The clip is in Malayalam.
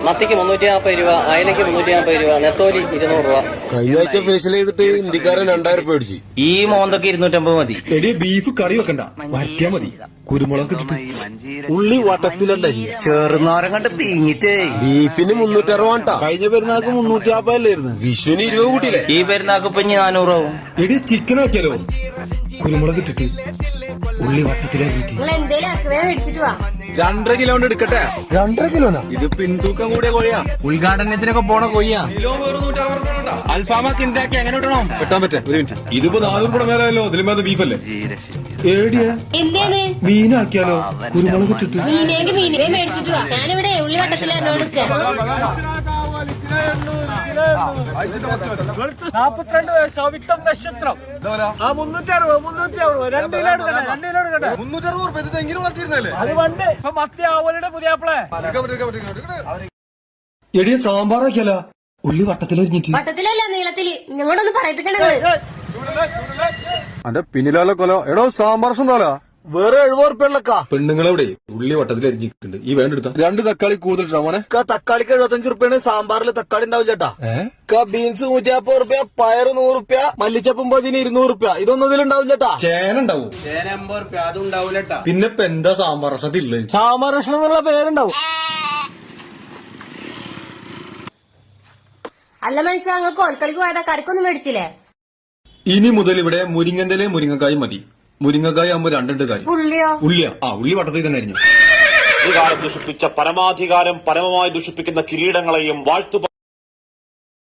മത്തിക്ക് 340 രൂപ, അയലയ്ക്ക് 340 രൂപ, നെത്തോലി 200 രൂപ. കഴിഞ്ഞ ആഴ്ച ഫേഷ്യൽ ചെയ്തിട്ട് ഇന്ത്യക്കാരൻ 2000 രൂപ മേടിച്ചു. ഈ മോന്തൊക്കെ 250 മതി. എടി ബീഫ് കറി വെക്കണ്ട, വരട്ടിയാ മതി. കുരുമുളക് ഇട്ടിട്ട് ഉള്ളി വട്ടത്തിലല്ലേ ചെറുനാരം കണ്ട് പീങ്ങിട്ടേ. ബീഫിന് 360 കഴിഞ്ഞ പെരുന്നാൾക്ക് 350 വിഷുവിന് 20 കൂട്ടിയില്ലേ? ഈ പെരുന്നാക്ക് ഇപ്പൊ 400 ആവും. എടി ചിക്കൻ ആക്കിയാലോ? കുരുമുളക് ഇട്ടിട്ട് ഉള്ളി വട്ടത്തിലാക്കിട്ട് നിങ്ങൾ എന്തേലും ആക്കുവേ മേടിച്ചിട്ട് വാ. 2.5 കിലോ എടുക്കട്ടെ. 2.5 കിലോനാ? ഇത് പിന്തൂക്കം കൂടിയ കോഴിയാ. ഉദ്ഘാടനത്തിനൊക്കെ പോണ കൊയ്യാ. അൽഫാമൊക്കെ ഉണ്ടാക്കി എങ്ങനെ ഇടണം? വെട്ടാൻ പറ്റേ? ഒരു മിനിറ്റ്. ഇതിപ്പോ 400 കൂടെ മേലല്ലോ. ഇതിലും ബീഫല്ലേ? ഏടിയാ എന്തേന്ന് മീനാക്കിയാലോ? കുരുമുളക് ഇട്ടിട്ട് മീനെങ്കിൽ മീനെ മേടിച്ചിട്ട് വാ. ഞാനിവിടെ ഉള്ളി വട്ടത്തിലാണ് എന്നോട് 42 വയസ്സ് അവിട്ടം നക്ഷത്രം 360 2 കിലോ എടുക്കട്ടെ. 2 കിലോ എടുക്കട്ടെ. 360 അത് പണ്ട് ഇപ്പൊ മത്തി ആവലുടെ പുതിയാപ്പിളെ. എടിയ സാമ്പാറാക്കിയാലോ? ഉള്ളി വട്ടത്തിലരിഞ്ഞിട്ട് വട്ടത്തിലല്ല നീളത്തില്. ഞങ്ങളൊന്ന് പറയിപ്പിക്കണത്. അന്റെ പിന്നിലാലോ കൊലോ. എടോ സാമ്പാർ സുന്ദാലോ? വേറെ 70 ഉറുപ്പ്യള്ളക്കാ. പെണ്ണുങ്ങളെവിടെ ഉള്ളി വട്ടത്തിലരിഞ്ഞിട്ടുണ്ട്. ഈ വേണ്ടെടുത്ത 2 തക്കാളി കൂടുതലിട്ടാ മോനെ. തക്കാളിക്ക് 75 ഉറുപ്പ്യാണ്. സാമ്പാറിൽ തക്കാളി ഉണ്ടാവും ചേട്ടാ. ബീൻസ് 150 ഉറുപ്പ്യ, പയറ് 100 ഉറുപ്പ്യ, മല്ലിച്ചപ്പും 200 ഉറുപ്പ്യ. ഇതൊന്നും ഇതിലുണ്ടാവും ചേട്ടാ. ചേന ഉണ്ടാവും. ചേന 80 ഉറുപ്പ്യ, അതും ഉണ്ടാവൂലേട്ടാ. പിന്നെ ഇപ്പൊ എന്താ സാമ്പാർ രസത്തില്ലേ? സാമ്പാർ രസം എന്നുള്ള പേരുണ്ടാവും. അല്ല മനുഷ്യ, നിങ്ങൾ കോൽക്കളിക്ക് പോയതാ കറിക്കൊന്നും മേടിച്ചില്ലേ? ഇനി മുതൽ ഇവിടെ മുരിങ്ങന്തലെ മുരിങ്ങക്കായ് മതി. മുരിങ്ങക്കായ ആകുമ്പോ 2 കായ്. ഉള്ളിയോ? ഉള്ളിയാ? ഉള്ളി വട്ടത്തിൽ തന്നെ അരിഞ്ഞു. ദുഷിപ്പിച്ച പരമാധികാരം പരമമായി ദുഷിപ്പിക്കുന്ന കിരീടങ്ങളെയും വാഴ്ത്തു